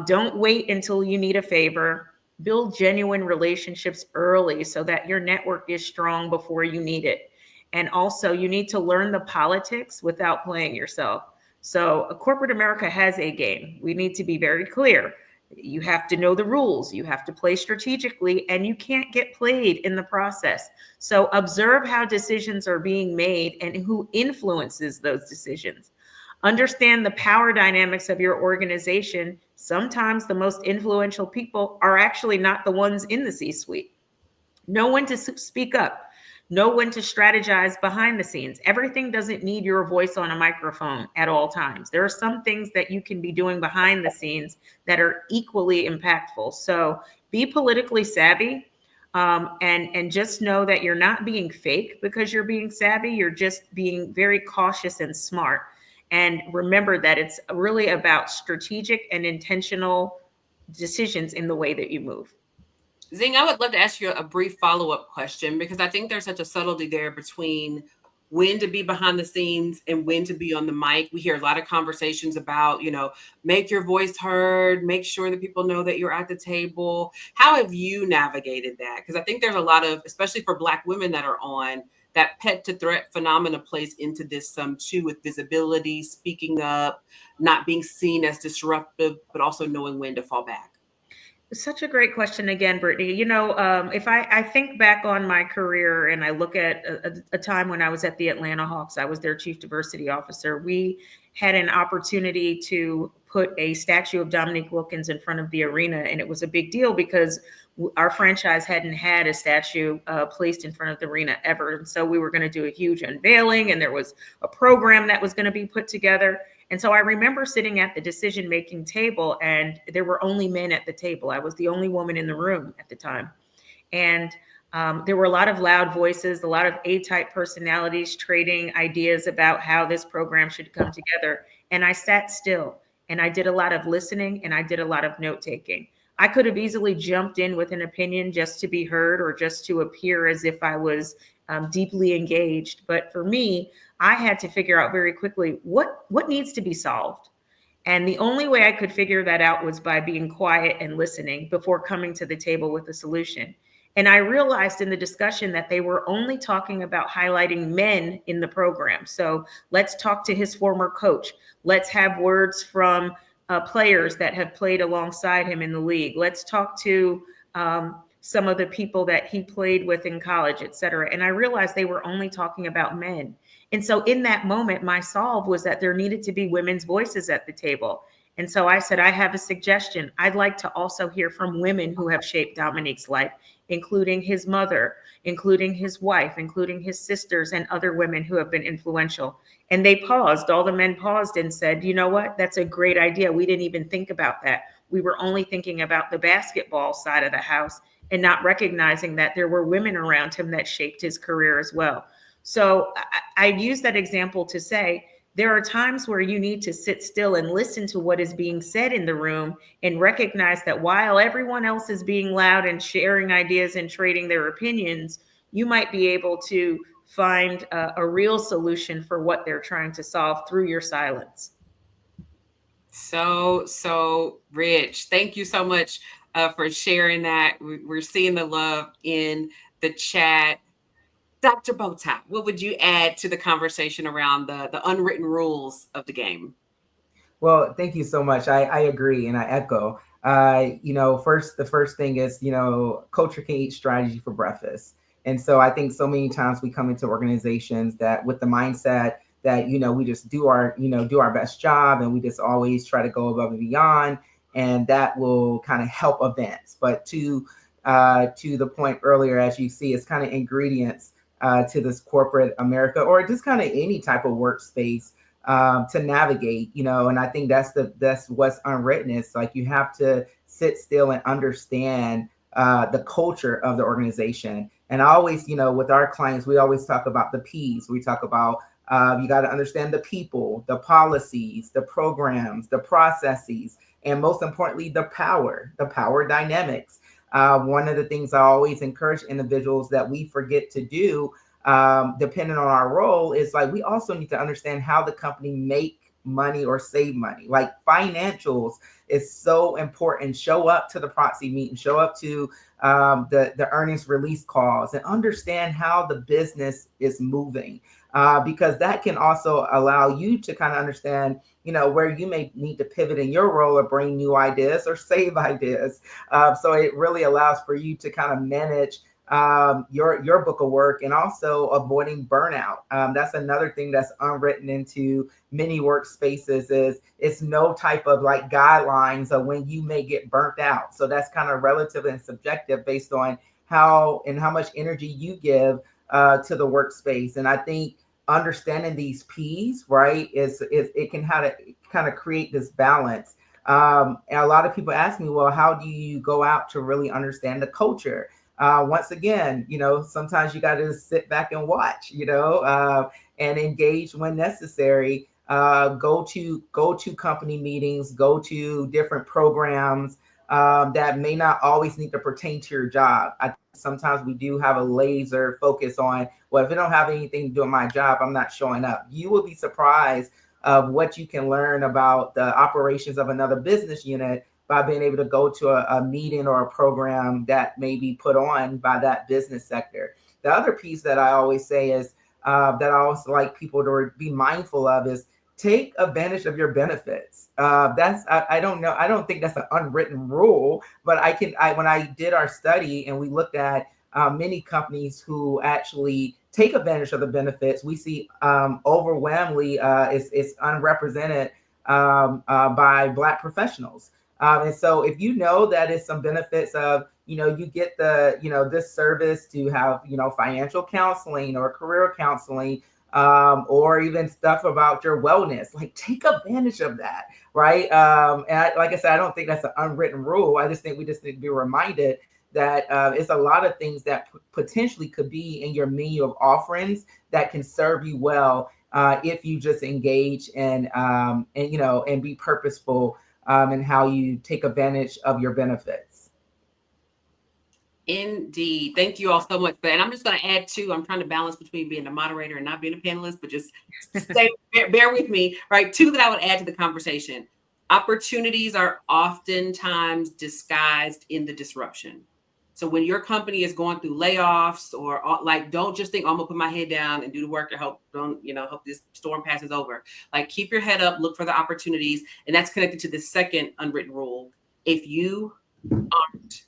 Don't wait until you need a favor. Build genuine relationships early so that your network is strong before you need it. And also, you need to learn the politics without playing yourself. So, corporate America has a game. We need to be very clear. You have to know the rules. You have to play strategically, and you can't get played in the process. So, observe how decisions are being made and who influences those decisions. Understand the power dynamics of your organization. Sometimes the most influential people are actually not the ones in the C-suite. Know when to speak up. Know when to strategize behind the scenes. Everything doesn't need your voice on a microphone at all times. There are some things that you can be doing behind the scenes that are equally impactful. So be politically savvy. And just know that you're not being fake because you're being savvy. You're just being very cautious and smart. And remember that it's really about strategic and intentional decisions in the way that you move. Zing, I would love to ask you a brief follow-up question, because I think there's such a subtlety there between when to be behind the scenes and when to be on the mic. We hear a lot of conversations about, make your voice heard, make sure that people know that you're at the table. How have you navigated that? Because I think there's a lot of, especially for Black women that are on, that pet to threat phenomena plays into this some too, with visibility, speaking up, not being seen as disruptive, but also knowing when to fall back. Such a great question again, Brittany. If I think back on my career and I look at a time when I was at the Atlanta Hawks, I was their chief diversity officer. We had an opportunity to put a statue of Dominique Wilkins in front of the arena, and it was a big deal because our franchise hadn't had a statue placed in front of the arena ever. And so we were going to do a huge unveiling, and there was a program that was going to be put together. And so I remember sitting at the decision-making table, and there were only men at the table. I was the only woman in the room at the time. And there were a lot of loud voices, a lot of A-type personalities trading ideas about how this program should come together. And I sat still, and I did a lot of listening, and I did a lot of note-taking. I could have easily jumped in with an opinion just to be heard or just to appear as if I was deeply engaged. But for me, I had to figure out very quickly what needs to be solved. And the only way I could figure that out was by being quiet and listening before coming to the table with a solution. And I realized in the discussion that they were only talking about highlighting men in the program. So let's talk to his former coach. Let's have words from players that have played alongside him in the league. Let's talk to some of the people that he played with in college, et cetera. And I realized they were only talking about men. And so in that moment, my solve was that there needed to be women's voices at the table. And so I said, I have a suggestion. I'd like to also hear from women who have shaped Dominique's life, including his mother, including his wife, including his sisters, and other women who have been influential. And they paused. All the men paused and said, you know what? That's a great idea. We didn't even think about that. We were only thinking about the basketball side of the house and not recognizing that there were women around him that shaped his career as well. So I use that example to say there are times where you need to sit still and listen to what is being said in the room and recognize that while everyone else is being loud and sharing ideas and trading their opinions, you might be able to find a real solution for what they're trying to solve through your silence. So rich. Thank you so much for sharing that. We're seeing the love in the chat. Dr. Bowtie, what would you add to the conversation around the unwritten rules of the game? Well, thank you so much. I agree and I echo. The first thing is, culture can eat strategy for breakfast. And so I think so many times we come into organizations that with the mindset that, we just do our best job and we just always try to go above and beyond. And that will kind of help events. But to the point earlier, as you see, it's kind of ingredients to this corporate America or just kind of any type of workspace to navigate, and I think that's what's unwritten. It's like you have to sit still and understand the culture of the organization. And I always, with our clients, we always talk about the P's. We talk about you got to understand the people, the policies, the programs, the processes, and most importantly, the power dynamics. One of the things I always encourage individuals that we forget to do, depending on our role, is like we also need to understand how the company make money or save money. Like financials is so important. Show up to the proxy meeting, show up to the earnings release calls, and understand how the business is moving, because that can also allow you to kind of understand where you may need to pivot in your role or bring new ideas or save ideas. So it really allows for you to kind of manage your book of work and also avoiding burnout. That's another thing that's unwritten into many workspaces is it's no type of like guidelines of when you may get burnt out. So that's kind of relative and subjective based on how much energy you give to the workspace. And I think understanding these P's, right, it can kind of create this balance. And a lot of people ask me, well, how do you go out to really understand the culture? Once again, sometimes you got to sit back and watch, and engage when necessary. Go to company meetings, go to different programs that may not always need to pertain to your job. Sometimes we do have a laser focus on, well, if I don't have anything to do with my job, I'm not showing up. You will be surprised of what you can learn about the operations of another business unit by being able to go to a meeting or a program that may be put on by that business sector. the other piece that I always say is that I also like people to be mindful of is take advantage of your benefits. I don't know. I don't think that's an unwritten rule, but when I did our study and we looked at many companies who actually take advantage of the benefits, we see overwhelmingly it's unrepresented by Black professionals. And so if you know that it's some benefits of, you get this service to have, financial counseling or career counseling, or even stuff about your wellness, like take advantage of that, right? Like I said, I don't think that's an unwritten rule. I just think we just need to be reminded that it's a lot of things that potentially could be in your menu of offerings that can serve you well if you just engage and be purposeful in how you take advantage of your benefits. Indeed. Thank you all so much for that. And I'm just going to add two. I'm trying to balance between being a moderator and not being a panelist, but just bear with me, right? Two that I would add to the conversation. Opportunities are oftentimes disguised in the disruption. So when your company is going through layoffs or like, don't just think, I'm gonna put my head down and do the work and hope this storm passes over. Like, keep your head up, look for the opportunities. And that's connected to the second unwritten rule. If you aren't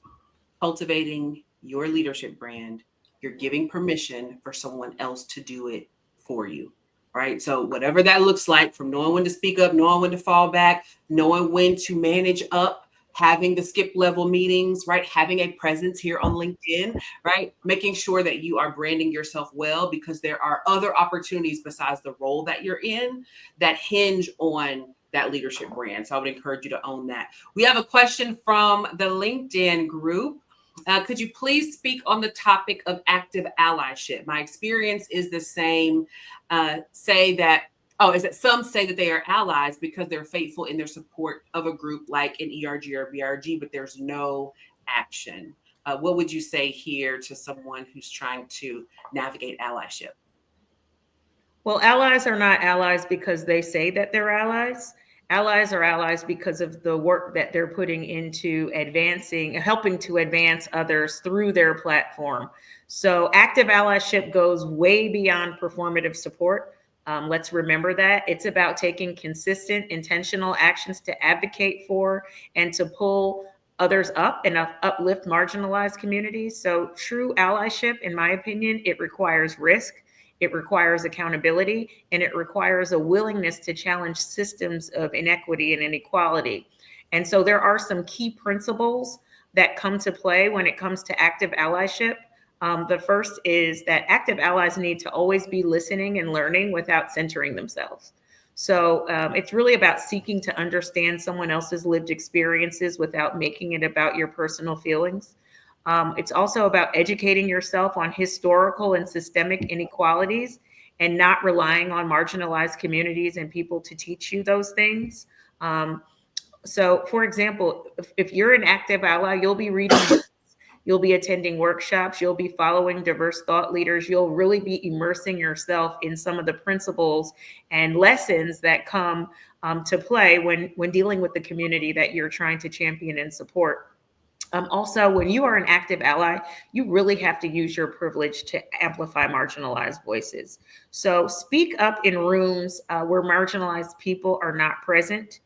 cultivating your leadership brand, you're giving permission for someone else to do it for you, right? So whatever that looks like, from knowing when to speak up, knowing when to fall back, knowing when to manage up, having the skip level meetings, right? Having a presence here on LinkedIn, right? Making sure that you are branding yourself well, because there are other opportunities besides the role that you're in that hinge on that leadership brand. So I would encourage you to own that. We have a question from the LinkedIn group. Could you please speak on the topic of active allyship? My experience is the same. Some say that they are allies because they're faithful in their support of a group like an ERG or BRG, but there's no action. What would you say here to someone who's trying to navigate allyship? Well, allies are not allies because they say that they're allies. Allies are allies because of the work that they're putting into helping to advance others through their platform. So active allyship goes way beyond performative support. Let's remember that. It's about taking consistent, intentional actions to advocate for and to pull others up and uplift marginalized communities. So true allyship, in my opinion, it requires risk. It requires accountability, and it requires a willingness to challenge systems of inequity and inequality. And so there are some key principles that come to play when it comes to active allyship. The first is that active allies need to always be listening and learning without centering themselves. So it's really about seeking to understand someone else's lived experiences without making it about your personal feelings. It's also about educating yourself on historical and systemic inequalities and not relying on marginalized communities and people to teach you those things. So, for example, if you're an active ally, you'll be reading books, you'll be attending workshops, you'll be following diverse thought leaders, you'll really be immersing yourself in some of the principles and lessons that come to play when dealing with the community that you're trying to champion and support. Also, when you are an active ally, you really have to use your privilege to amplify marginalized voices. So speak up in rooms where marginalized people are not present.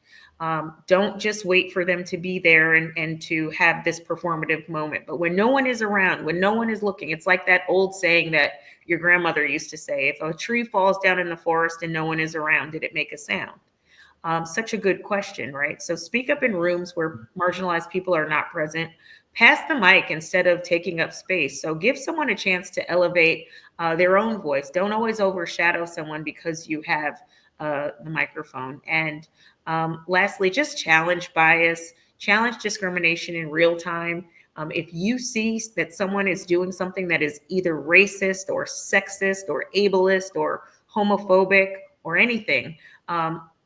Don't just wait for them to be there and to have this performative moment. But when no one is around, when no one is looking, it's like that old saying that your grandmother used to say, if a tree falls down in the forest and no one is around, did it make a sound? Such a good question, right? So speak up in rooms where marginalized people are not present. Pass the mic instead of taking up space. So give someone a chance to elevate their own voice. Don't always overshadow someone because you have the microphone. And lastly, just challenge bias, challenge discrimination in real time. If you see that someone is doing something that is either racist or sexist or ableist or homophobic or anything,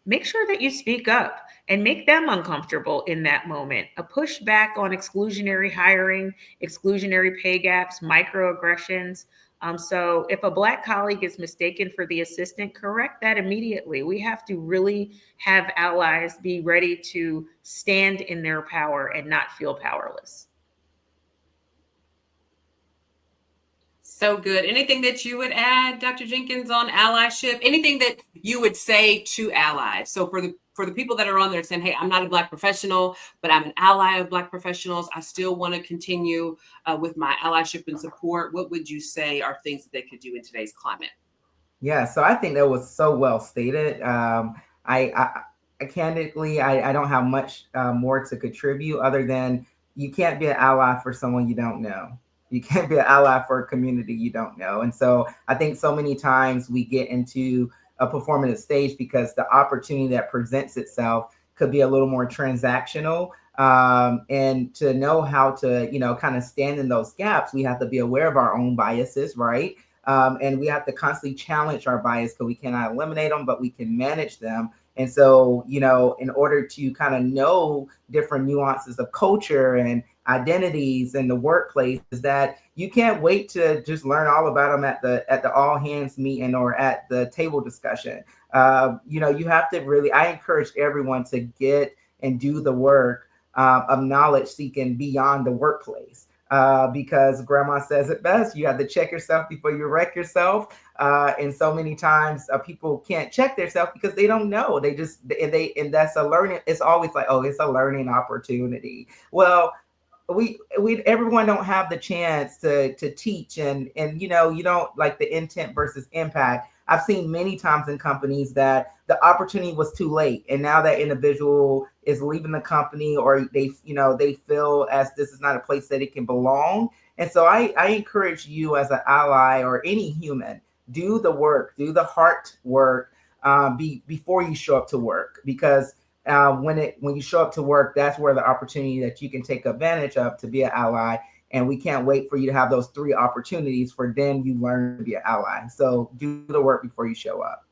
make sure that you speak up and make them uncomfortable in that moment. A pushback on exclusionary hiring, exclusionary pay gaps, microaggressions. So if a Black colleague is mistaken for the assistant, correct that immediately. We have to really have allies be ready to stand in their power and not feel powerless. So good. Anything that you would add, Dr. Jenkins, on allyship? Anything that you would say to allies? So for the people that are on there saying, "Hey, I'm not a Black professional, but I'm an ally of Black professionals. I still want to continue with my allyship and support." What would you say are things that they could do in today's climate? Yeah, so I think that was so well stated. I candidly, I don't have much more to contribute other than you can't be an ally for someone you don't know. You can't be an ally for a community you don't know. And so I think so many times we get into a performative stage because the opportunity that presents itself could be a little more transactional. And to know how to, kind of stand in those gaps, we have to be aware of our own biases, right? And we have to constantly challenge our bias because we cannot eliminate them, but we can manage them. And so, in order to kind of know different nuances of culture and identities in the workplace, is that you can't wait to just learn all about them at the all hands meeting or at the table discussion. You have to really. I encourage everyone to get and do the work of knowledge seeking beyond the workplace. Because grandma says it best, you have to check yourself before you wreck yourself. And so many times people can't check themselves because they don't know. And that's a learning. It's always like, oh, it's a learning opportunity. Well, we everyone don't have the chance to teach, and you don't like the intent versus impact. I've seen many times in companies that the opportunity was too late, and now that individual is leaving the company, or they feel as this is not a place that it can belong. And so I encourage you as an ally or any human, do the work, do the heart work, before you show up to work, because when you show up to work, that's where the opportunity that you can take advantage of to be an ally. And we can't wait for you to have those three opportunities for then you learn to be an ally. So do the work before you show up.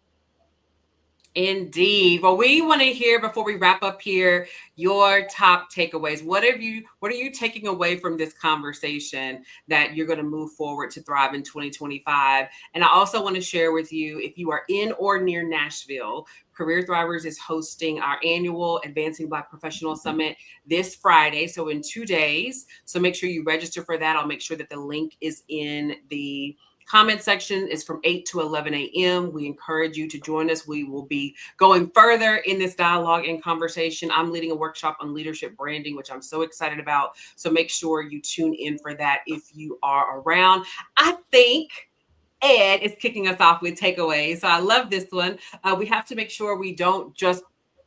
Indeed. Well, we want to hear, before we wrap up here, your top takeaways. What are you taking away from this conversation that you're going to move forward to thrive in 2025? And I also want to share with you, if you are in or near Nashville, Career Thrivers is hosting our annual Advancing Black Professional Summit this Friday, so in 2 days. So make sure you register for that. I'll make sure that the link is in the comment section. Is from 8 to 11 a.m. We encourage you to join us. We will be going further in this dialogue and conversation. I'm leading a workshop on leadership branding, which I'm so excited about. So make sure you tune in for that if you are around. I think Ed is kicking us off with takeaways. So I love this one. We have to make sure we don't just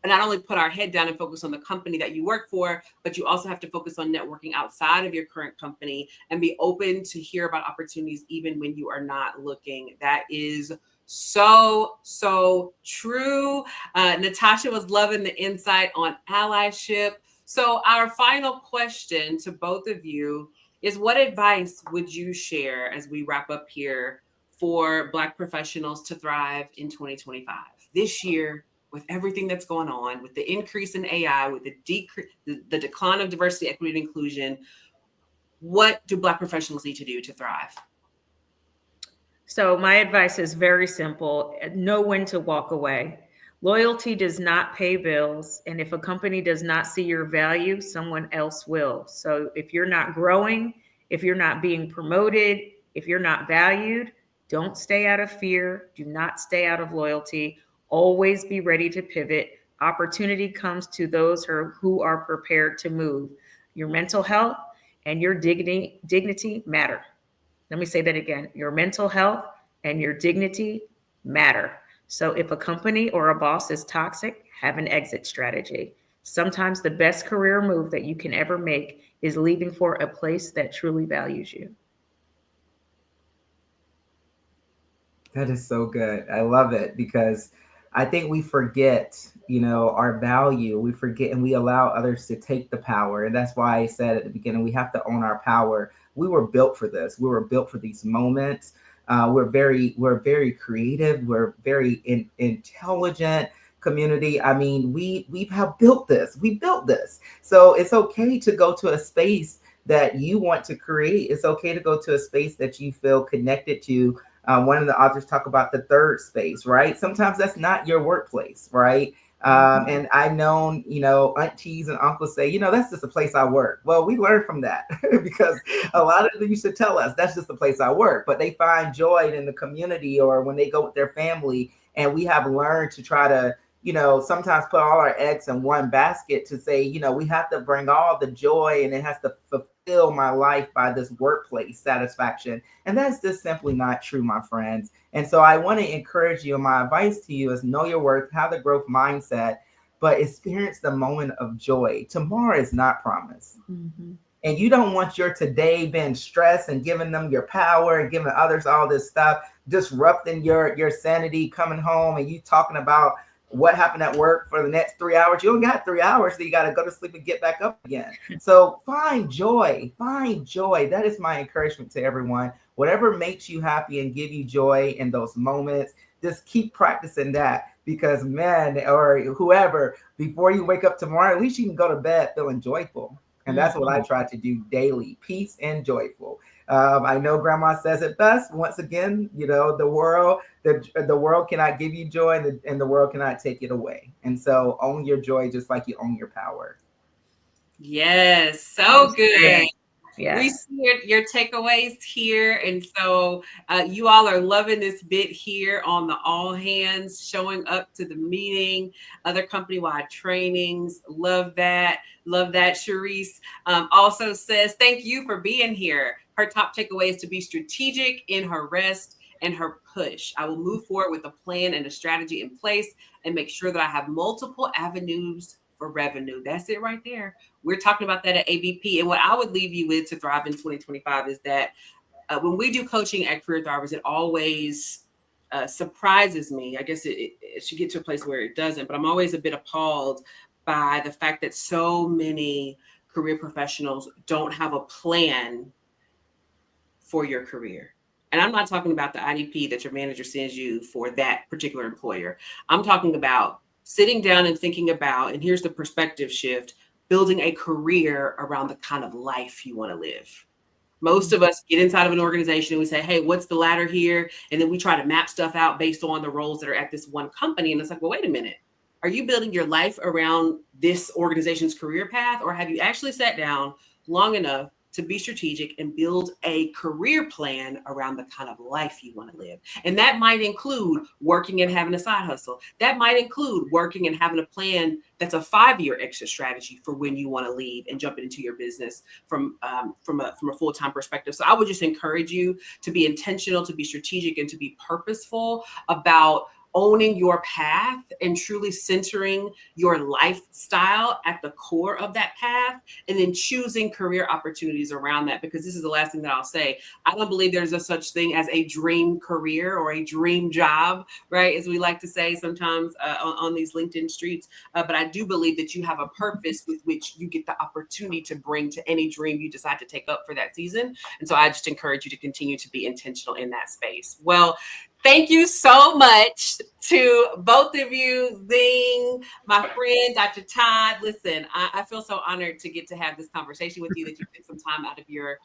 not only put our head down and focus on the company that you work for, but you also have to focus on networking outside of your current company and be open to hear about opportunities even when you are not looking. That is so true. Natasha was loving the insight on allyship. So our final question to both of you is, what advice would you share as we wrap up here for Black professionals to thrive in 2025? This year, with everything that's going on, with the increase in AI, with the decline of diversity, equity, and inclusion, what do Black professionals need to do to thrive? So my advice is very simple. Know when to walk away. Loyalty does not pay bills. And if a company does not see your value, someone else will. So if you're not growing, if you're not being promoted, if you're not valued, don't stay out of fear. Do not stay out of loyalty. Always be ready to pivot. Opportunity comes to those who are prepared to move. Your mental health and your dignity matter. Let me say that again. Your mental health and your dignity matter. So if a company or a boss is toxic, have an exit strategy. Sometimes the best career move that you can ever make is leaving for a place that truly values you. That is so good. I love it because I think we forget, our value. We forget and we allow others to take the power. And that's why I said at the beginning, we have to own our power. We were built for this. We were built for these moments. We're very creative. We're very intelligent community. I mean, we have built this. We built this. So it's okay to go to a space that you want to create. It's okay to go to a space that you feel connected to. One of the authors talk about the third space, right? Sometimes that's not your workplace, right? And I've known, aunties and uncles say, that's just the place I work. Well, we learn from that because a lot of them used to tell us that's just the place I work, but they find joy in the community or when they go with their family. And we have learned to try to, sometimes put all our eggs in one basket to say, we have to bring all the joy and it has to fulfill my life by this workplace satisfaction. And that's just simply not true, my friends. And so I want to encourage you. My advice to you is know your worth, have the growth mindset, but experience the moment of joy. Tomorrow is not promised. Mm-hmm. And you don't want your today being stressed and giving them your power and giving others all this stuff, disrupting your sanity, coming home and you talking about what happened at work for the next 3 hours. You only got 3 hours, so you got to go to sleep and get back up again. So find joy. That is my encouragement to everyone. Whatever makes you happy and give you joy in those moments, just keep practicing that, because man, or whoever, before you wake up tomorrow, at least you can go to bed feeling joyful. And that's what I try to do daily, peace and joyful. I know Grandma says it best. Once again, the world cannot give you joy, and the world cannot take it away. And so own your joy just like you own your power. Yes, so good. Yes. We see your takeaways here. And so you all are loving this bit here on the all hands, showing up to the meeting, other company-wide trainings. Love that. Love that. Sharice also says, thank you for being here. Her top takeaway is to be strategic in her rest and her push. I will move forward with a plan and a strategy in place and make sure that I have multiple avenues for revenue. That's it right there. We're talking about that at ABP. And what I would leave you with to thrive in 2025 is that when we do coaching at Career Thrivers, it always surprises me. I guess it should get to a place where it doesn't, but I'm always a bit appalled by the fact that so many career professionals don't have a plan for your career. And I'm not talking about the IDP that your manager sends you for that particular employer. I'm talking about sitting down and thinking about, and here's the perspective shift, building a career around the kind of life you want to live. Most of us get inside of an organization and we say, hey, what's the ladder here? And then we try to map stuff out based on the roles that are at this one company. And it's like, well, wait a minute. Are you building your life around this organization's career path? Or have you actually sat down long enough to be strategic and build a career plan around the kind of life you want to live? And that might include working and having a side hustle. That might include working and having a plan that's a 5-year exit strategy for when you want to leave and jump into your business from a full-time perspective. So I would just encourage you to be intentional, to be strategic, and to be purposeful about owning your path and truly centering your lifestyle at the core of that path, and then choosing career opportunities around that. Because this is the last thing that I'll say. I don't believe there's a such thing as a dream career or a dream job, right? As we like to say sometimes on these LinkedIn streets. But I do believe that you have a purpose with which you get the opportunity to bring to any dream you decide to take up for that season. And so I just encourage you to continue to be intentional in that space. Well, thank you so much to both of you, Zing, my friend, Dr. Todd. Listen, I feel so honored to get to have this conversation with you, that you took some time out of your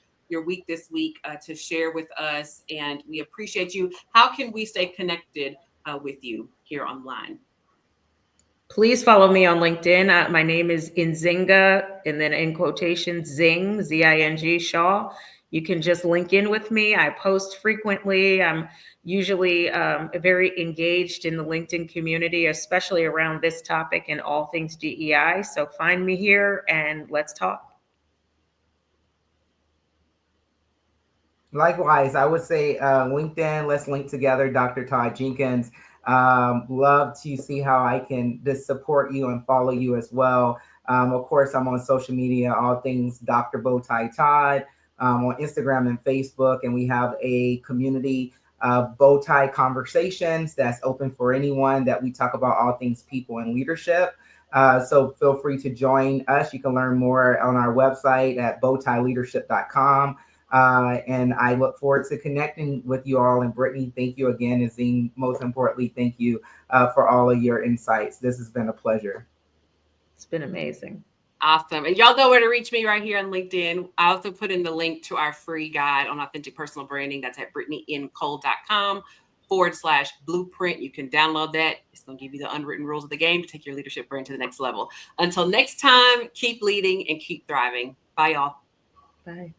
week this week to share with us, and we appreciate you. How can we stay connected with you here online? Please follow me on LinkedIn. My name is Nzinga, and then in quotations, Zing, Z-I-N-G, Shaw. You can just link in with me. I post frequently. I'm usually very engaged in the LinkedIn community, especially around this topic and all things DEI. So find me here and let's talk. Likewise, I would say LinkedIn, let's link together, Dr. Todd Jenkins. Love to see how I can just support you and follow you as well. Of course, I'm on social media, all things Dr. Bowtie Todd, on Instagram and Facebook, and we have a community Bowtie Conversations that's open for anyone, that we talk about all things people and leadership. So feel free to join us. You can learn more on our website at bowtieleadership.com. And I look forward to connecting with you all. And Brittany, thank you again. And Zing, most importantly, thank you for all of your insights. This has been a pleasure. It's been amazing. Awesome. And y'all know where to reach me right here on LinkedIn. I also put in the link to our free guide on authentic personal branding. That's at BrittanyNCole.com leadership.com/blueprint. You can download that. It's going to give you the unwritten rules of the game to take your leadership brand to the next level. Until next time, keep leading and keep thriving. Bye, y'all. Bye.